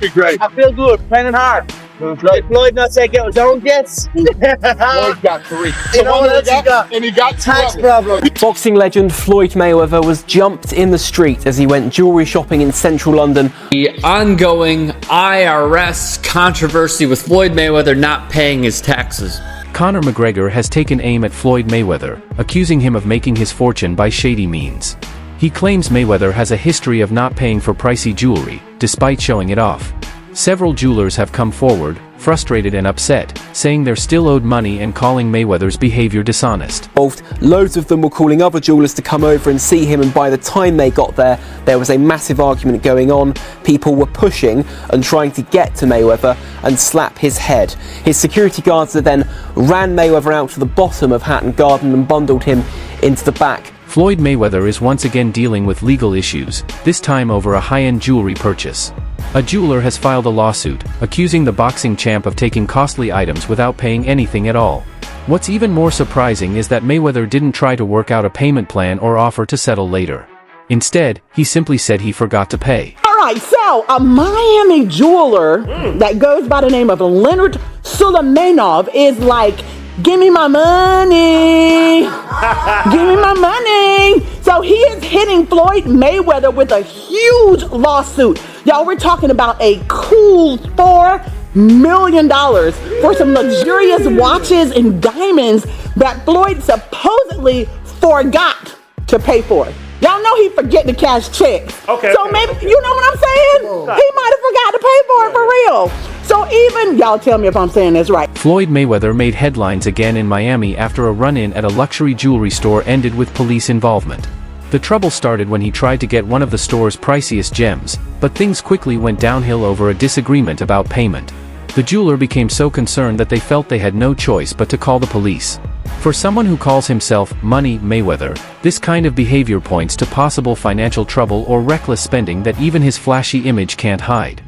Be great. I feel good, training hard. Floyd not take out his own gifts. Floyd got 3. You know what else he got? And he got Tax 2 problem. Boxing legend Floyd Mayweather was jumped in the street as he went jewellery shopping in central London. The ongoing IRS controversy with Floyd Mayweather not paying his taxes. Conor McGregor has taken aim at Floyd Mayweather, accusing him of making his fortune by shady means. He claims Mayweather has a history of not paying for pricey jewelry, despite showing it off. Several jewelers have come forward, frustrated and upset, saying they're still owed money and calling Mayweather's behavior dishonest. Loads of them were calling other jewelers to come over and see him, and by the time they got there was a massive argument going on. People were pushing and trying to get to Mayweather and slap his head. His security guards then ran Mayweather out to the bottom of Hatton Garden and bundled him into the back. Floyd Mayweather is once again dealing with legal issues, this time over a high-end jewelry purchase. A jeweler has filed a lawsuit, accusing the boxing champ of taking costly items without paying anything at all. What's even more surprising is that Mayweather didn't try to work out a payment plan or offer to settle later. Instead, he simply said he forgot to pay. Alright, so a Miami jeweler that goes by the name of Leonard Suleymanov is like, give me my money, give me my money. So he is hitting Floyd Mayweather with a huge lawsuit. Y'all, we're talking about a cool $4 million for some luxurious watches and diamonds that Floyd supposedly forgot to pay for. Y'all know he forget to cash checks. Okay. So maybe, you know what I'm saying? He might have forgot to pay for it for real. So even, y'all tell me if I'm saying this right. Floyd Mayweather made headlines again in Miami after a run-in at a luxury jewelry store ended with police involvement. The trouble started when he tried to get one of the store's priciest gems, but things quickly went downhill over a disagreement about payment. The jeweler became so concerned that they felt they had no choice but to call the police. For someone who calls himself Money Mayweather, this kind of behavior points to possible financial trouble or reckless spending that even his flashy image can't hide.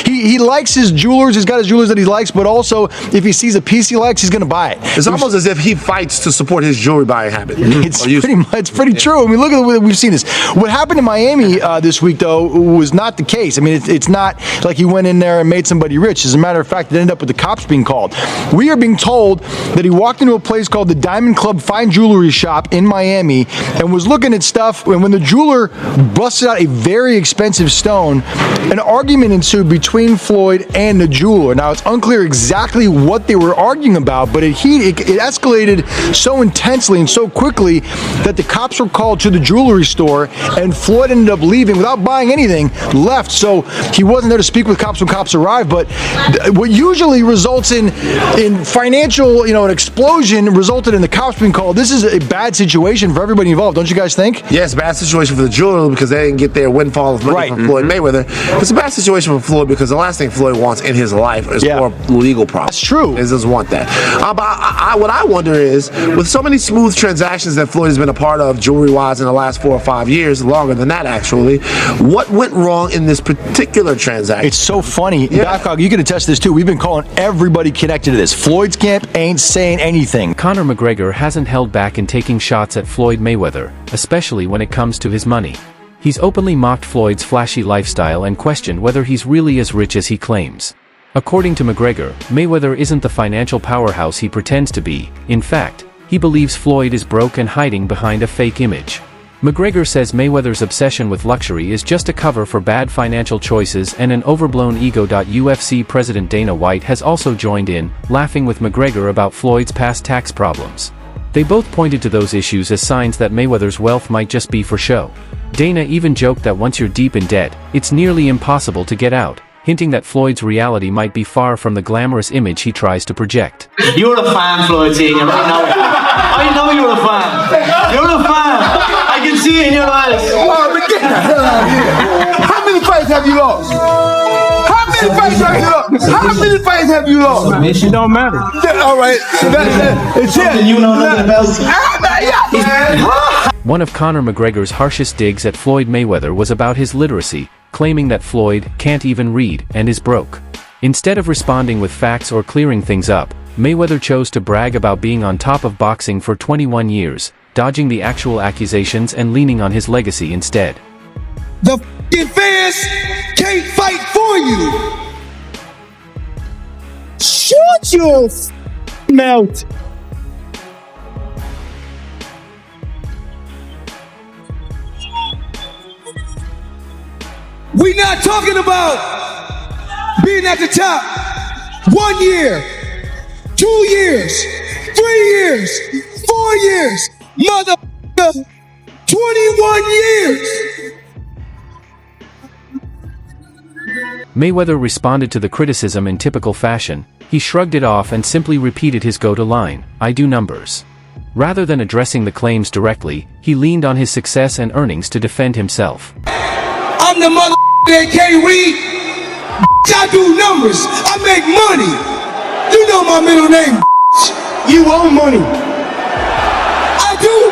He likes his jewelers, he's got his jewelers that he likes, but also if he sees a piece he likes, he's going to buy it. It's almost as if he fights to support his jewelry buying habit. It's pretty true. I mean, look at the way that we've seen this. What happened in Miami this week, though, was not the case. I mean, it's not like he went in there and made somebody rich. As a matter of fact, it ended up with the cops being called. We are being told that he walked into a place called the Diamond Club Fine Jewelry Shop in Miami and was looking at stuff, and when the jeweler busted out a very expensive stone, an argument ensued between Floyd and the jeweler. Now, it's unclear exactly what they were arguing about, but it escalated so intensely and so quickly that the cops were called to the jewelry store, and Floyd ended up leaving without buying anything, left. So he wasn't there to speak with cops when cops arrived, but what usually results in financial, an explosion resulted in the cops being called. This is a bad situation for everybody involved, don't you guys think? Yes, bad situation for the jeweler because they didn't get their windfall of money from Floyd Mayweather. It's a bad situation for Floyd because the last thing Floyd wants in his life is more legal problems. That's true. He doesn't want that. But what I wonder is, with so many smooth transactions that Floyd has been a part of jewelry-wise in the last 4 or 5 years, longer than that actually, what went wrong in this particular transaction? It's so funny. Doc, you can attest to this too. We've been calling everybody connected to this. Floyd's camp ain't saying anything. Conor McGregor hasn't held back in taking shots at Floyd Mayweather, especially when it comes to his money. He's openly mocked Floyd's flashy lifestyle and questioned whether he's really as rich as he claims. According to McGregor, Mayweather isn't the financial powerhouse he pretends to be. In fact, he believes Floyd is broke and hiding behind a fake image. McGregor says Mayweather's obsession with luxury is just a cover for bad financial choices and an overblown ego. UFC President Dana White has also joined in, laughing with McGregor about Floyd's past tax problems. They both pointed to those issues as signs that Mayweather's wealth might just be for show. Dana even joked that once you're deep in debt, it's nearly impossible to get out, hinting that Floyd's reality might be far from the glamorous image he tries to project. You're a fan, Floyd, you already know it. I know you're a fan. You're a fan. I can see it in your eyes. Oh, but get the hell out of here. How many fights have you lost? How many fights have you lost? How many fights have you lost? Mission don't matter. All right. It's it. You know nothing about. One of Conor McGregor's harshest digs at Floyd Mayweather was about his literacy, claiming that Floyd can't even read and is broke. Instead of responding with facts or clearing things up, Mayweather chose to brag about being on top of boxing for 21 years, dodging the actual accusations and leaning on his legacy instead. The fans can't fight for you? Shut your mouth. We not talking about being at the top 1 year, 2 years, 3 years, 4 years, motherfucker, 21 years. Mayweather responded to the criticism in typical fashion. He shrugged it off and simply repeated his go-to line, "I do numbers." Rather than addressing the claims directly, he leaned on his success and earnings to defend himself. I'm the mother that can't read. I do numbers. I make money. You know my middle name. You owe money. I do.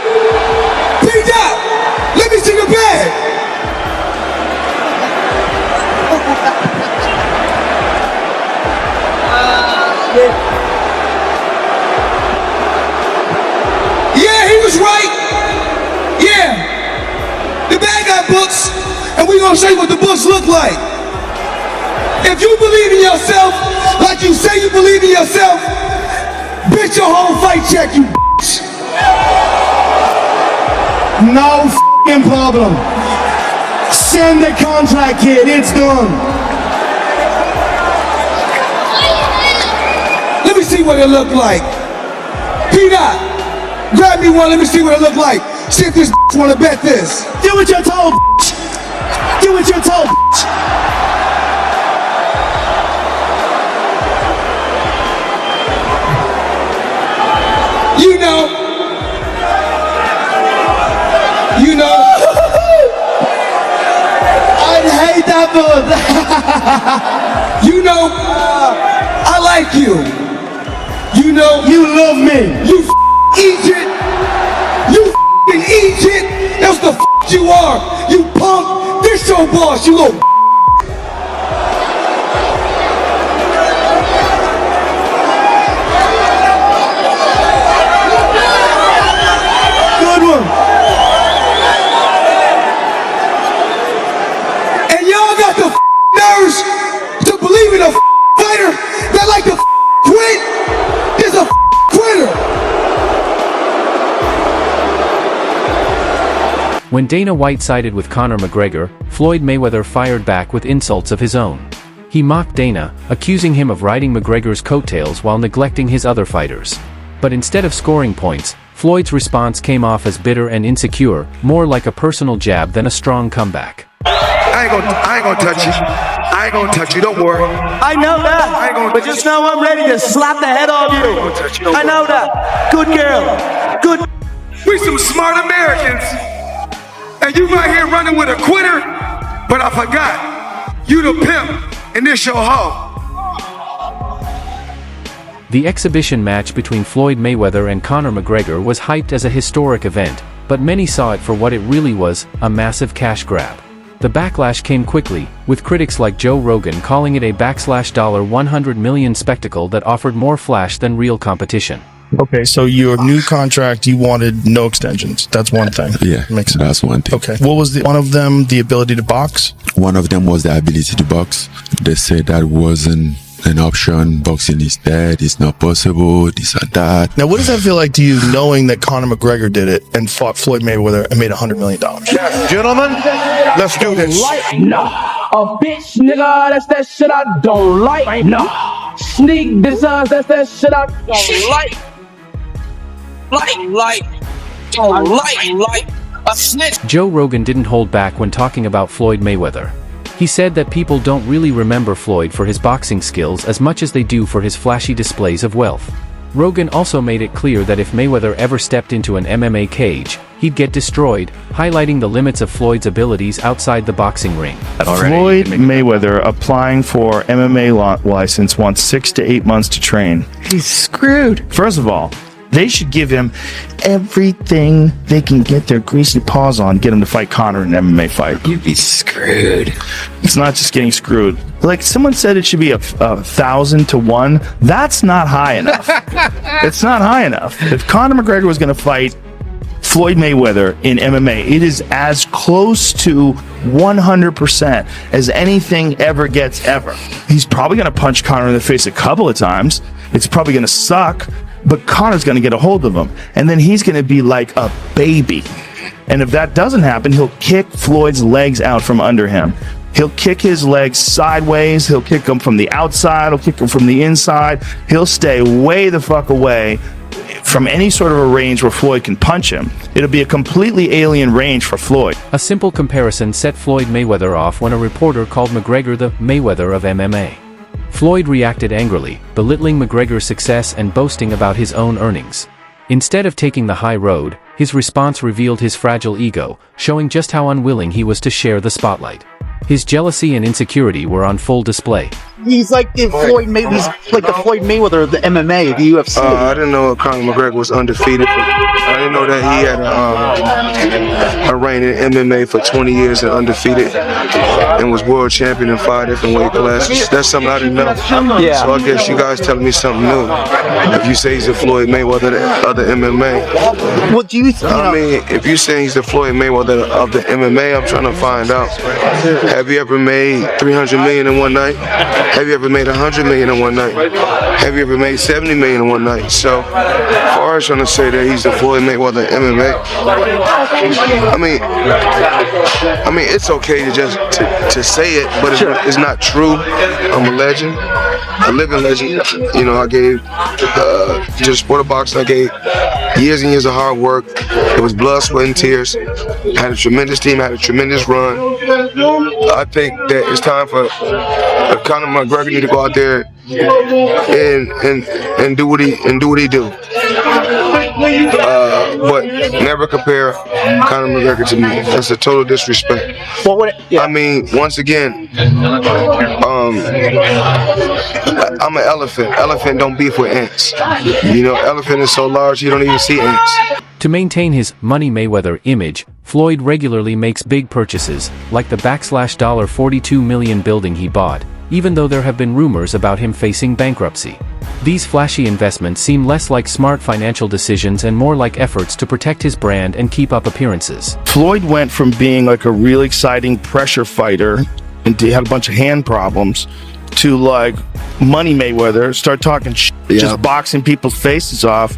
P-Dot, let me see the bag. Yeah, he was right. Yeah. The bag got books, and we're gonna show you what the books look like. If you believe in yourself, like you say you believe in yourself, bitch your whole fight check, you bitch. No f***ing problem. Send the contract, kid, it's done. Let me see what it look like. P-Dot, grab me one, let me see what it look like. See if this bitch wanna bet this. Do what you're told, bitch. Do what you're told, bitch. You know. You know. I'd hate that buzz. You know, I like you. You know, you love me. You Egypt. You Egypt. That's the you are. You punk. This your boss. You little. Good one. And y'all got the nerves to believe in a fighter that like to quit. Is a quitter. When Dana White sided with Conor McGregor, Floyd Mayweather fired back with insults of his own. He mocked Dana, accusing him of riding McGregor's coattails while neglecting his other fighters. But instead of scoring points, Floyd's response came off as bitter and insecure, more like a personal jab than a strong comeback. I ain't gonna touch you. I ain't gonna touch you, don't worry. I know that, but just know I'm ready to slap the head off you. I know that. Good girl. Good. We some smart Americans. And you right here running with a quitter, but I forgot. You the pimp, and this your hoe. The exhibition match between Floyd Mayweather and Conor McGregor was hyped as a historic event, but many saw it for what it really was, a massive cash grab. The backlash came quickly, with critics like Joe Rogan calling it a $100 million spectacle that offered more flash than real competition. Okay, so your new contract, you wanted no extensions. That's one thing. Yeah, makes sense. That's one thing. Okay, what was one of them? The ability to box? One of them was the ability to box. They said that wasn't an option. Boxing is dead. It's not possible. This or that. Now, what does that feel like to you, knowing that Conor McGregor did it and fought Floyd Mayweather and made $100 million? Gentlemen, let's do this. No, a bitch, nigga, that's that shit I don't like. No, sneak designs, that's that shit I don't like. Like a snitch. Joe Rogan didn't hold back when talking about Floyd Mayweather. He said that people don't really remember Floyd for his boxing skills as much as they do for his flashy displays of wealth. Rogan also made it clear that if Mayweather ever stepped into an MMA cage, he'd get destroyed, highlighting the limits of Floyd's abilities outside the boxing ring. Floyd Mayweather applying for MMA license wants 6 to 8 months to train. He's screwed. First of all, they should give him everything they can get their greasy paws on, get him to fight Conor in an MMA fight. You'd be screwed. It's not just getting screwed. Like someone said, it should be 1,000 to 1. That's not high enough. It's not high enough. If Conor McGregor was going to fight Floyd Mayweather in MMA. It is as close to 100% as anything ever gets ever. He's probably going to punch Conor in the face a couple of times. It's probably going to suck, but Conor's going to get a hold of him. And then he's going to be like a baby. And if that doesn't happen, he'll kick Floyd's legs out from under him. He'll kick his legs sideways. He'll kick them from the outside. He'll kick them from the inside. He'll stay way the fuck away from any sort of a range where Floyd can punch him. It'll be a completely alien range for Floyd. A simple comparison set Floyd Mayweather off when a reporter called McGregor the Mayweather of MMA. Floyd reacted angrily, belittling McGregor's success and boasting about his own earnings. Instead of taking the high road, his response revealed his fragile ego, showing just how unwilling he was to share the spotlight. His jealousy and insecurity were on full display. He's like the Floyd Mayweather of the MMA, the UFC. I didn't know Conor McGregor was undefeated. I didn't know that he had a reign in MMA for 20 years and undefeated, and was world champion in 5 different weight classes. That's something I didn't know. Yeah. So I guess you guys telling me something new. If you say he's the Floyd Mayweather of the MMA. What do you think? I mean, if you say he's the Floyd Mayweather of the MMA, I'm trying to find out. Have you ever made $300 million in one night? Have you ever made $100 million in one night? Have you ever made $70 million in one night? So, as far as trying to say that he's the Floyd Mayweather MMA, I mean, it's okay to just to say it, but it's not true. I'm a legend, a living legend. You know, I gave just sport of boxing. I gave years and years of hard work. It was blood, sweat, and tears. Had a tremendous team. Had a tremendous run. I think that it's time for Conor McGregor need to go out there and do what he do. But never compare Conor McGregor to me. That's a total disrespect. I mean, once again, I'm an elephant. Elephant don't beef with ants. You know, elephant is so large you don't even see ants. To maintain his Money Mayweather image, Floyd regularly makes big purchases, like the $42 million building he bought, even though there have been rumors about him facing bankruptcy. These flashy investments seem less like smart financial decisions and more like efforts to protect his brand and keep up appearances. Floyd went from being like a real exciting pressure fighter, and he had a bunch of hand problems, to like Money Mayweather, start talking shit, just boxing people's faces off.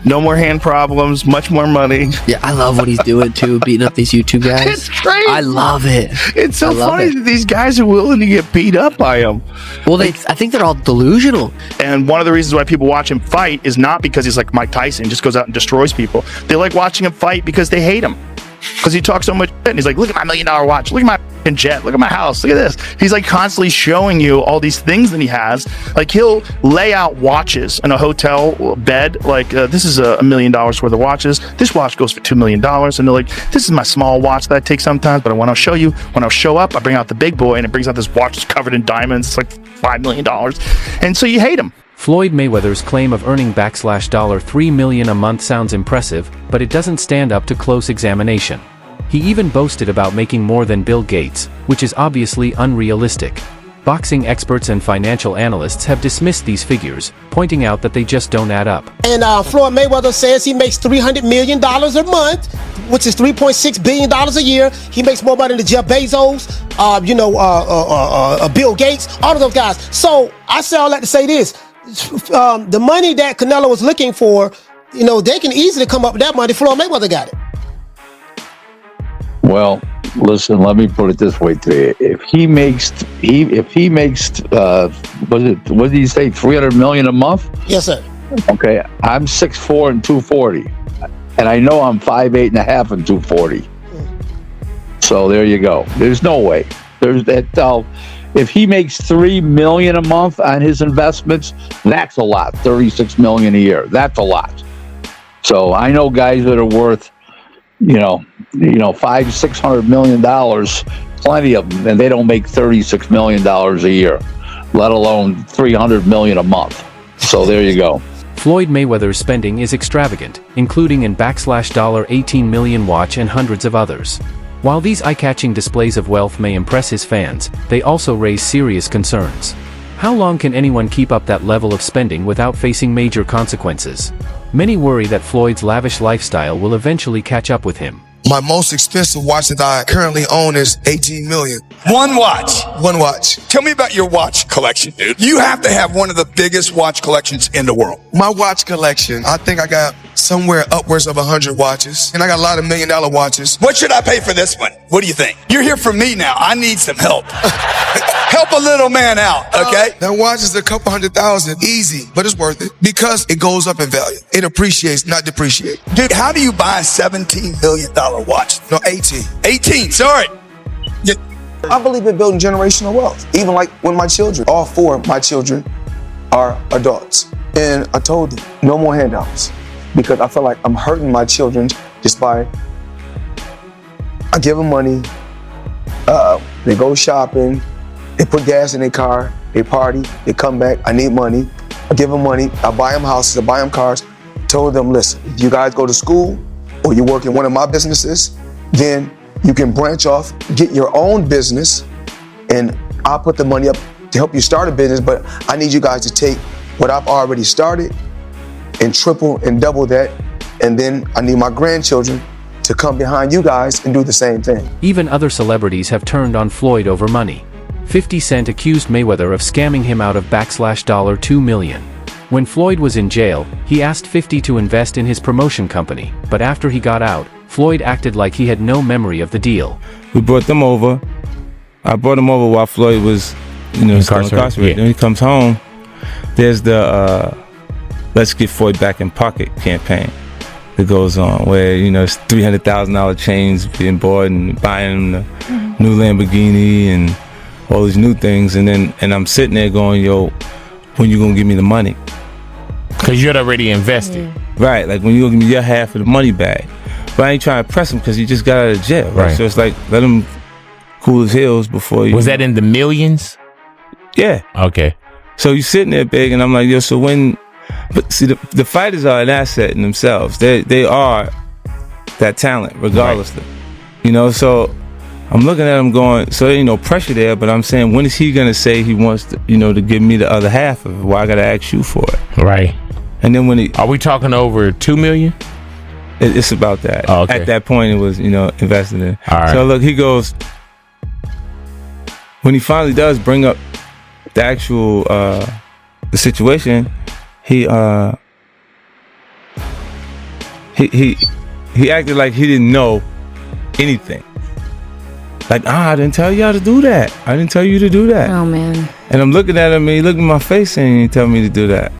No more hand problems, much more money. Yeah, I love what he's doing too, beating up these YouTube guys. It's great. I love it. It's so funny that these guys are willing to get beat up by him. Well, I think they're all delusional. And one of the reasons why people watch him fight is not because he's like Mike Tyson, just goes out and destroys people. They like watching him fight because they hate him. Because he talks so much shit, and he's like, look at my $1 million watch, look at my jet, look at my house, look at this. He's like constantly showing you all these things that he has. Like he'll lay out watches in a hotel bed, like this is $1 million worth of watches. This watch goes for $2 million. And they're like, this is my small watch that I take sometimes, but I want to show you. When I show up, I bring out the big boy, and it brings out this watch that's covered in diamonds. It's like $5 million. And so you hate him. Floyd Mayweather's claim of earning $3 million a month sounds impressive, but it doesn't stand up to close examination. He even boasted about making more than Bill Gates, which is obviously unrealistic. Boxing experts and financial analysts have dismissed these figures, pointing out that they just don't add up. And Floyd Mayweather says he makes $300 million a month, which is $3.6 billion a year. He makes more money than Jeff Bezos, Bill Gates, all of those guys. So I say all that to say this. The money that Canelo was looking for, they can easily come up with that money. Floyd Mayweather got it. Well, listen, let me put it this way to you. If he makes what did he say, $300 million a month? Yes, sir. Okay, I'm 6'4" and 240. And I know I'm 5'8.5" and 240. So there you go. There's no way. There's that. If he makes $3 million a month on his investments, that's a lot. $36 million a year. That's a lot. So I know guys that are worth, $500-600 million, plenty of them, and they don't make $36 million a year, let alone $300 million a month. So there you go. Floyd Mayweather's spending is extravagant, including in $18 million watch and hundreds of others. While these eye-catching displays of wealth may impress his fans, they also raise serious concerns. How long can anyone keep up that level of spending without facing major consequences? Many worry that Floyd's lavish lifestyle will eventually catch up with him. My most expensive watch that I currently own is $18 million. One watch. One watch. Tell me about your watch collection, dude. You have to have one of the biggest watch collections in the world. My watch collection, I think I got somewhere upwards of 100 watches. And I got a lot of $1 million watches. What should I pay for this one? What do you think? You're here for me now. I need some help. Help a little man out, okay? That watch is a couple $100,000. Easy, but it's worth it. Because it goes up in value. It appreciates, not depreciates. Dude, how do you buy a $17 million watch? No, 18. 18, sorry. I believe in building generational wealth. Even like with my children. All 4 of my children are adults. And I told them, no more handouts. Because I feel like I'm hurting my children just by, I give them money, they go shopping, they put gas in their car, they party, they come back, I need money. I give them money, I buy them houses, I buy them cars. Told them, listen, if you guys go to school or you work in one of my businesses, then you can branch off, get your own business, and I'll put the money up to help you start a business, but I need you guys to take what I've already started and triple and double that, and then I need my grandchildren to come behind you guys and do the same thing. Even other celebrities have turned on Floyd over money. 50 Cent accused Mayweather of scamming him out of $2 million. When Floyd was in jail, he asked 50 to invest in his promotion company, but after he got out, Floyd acted like he had no memory of the deal. We brought them over. I brought him over while Floyd was, incarcerated. Yeah. Then he comes home. There's the Let's Get Floyd Back in Pocket campaign that goes on, where it's $300,000 chains being bought and buying the new Lamborghini and all these new things, and I'm sitting there going, yo, when you gonna give me the money? Because you'd already invested. Right, like when you gonna give me your half of the money back. But I ain't trying to press him because he just got out of jail, right? So it's like, let him cool his heels before you. Was that in the millions? Yeah. Okay. So you sitting there big, and I'm like, yo, so when, but see, the fighters are an asset in themselves. They are that talent, regardless. Right. So I'm looking at him going, so there ain't no pressure there, but I'm saying, when is he gonna say he wants to, to give me the other half of it? Why I gotta ask you for it? Right. And then when are we talking over $2 million? It's about that. Oh, okay. At that point, it was, invested in. All right. So look, he goes, when he finally does bring up the actual, the situation, he acted like he didn't know anything. Like, I didn't tell y'all to do that. I didn't tell you to do that. Oh, man. And I'm looking at him, and he looked in my face and he didn't tell me to do that.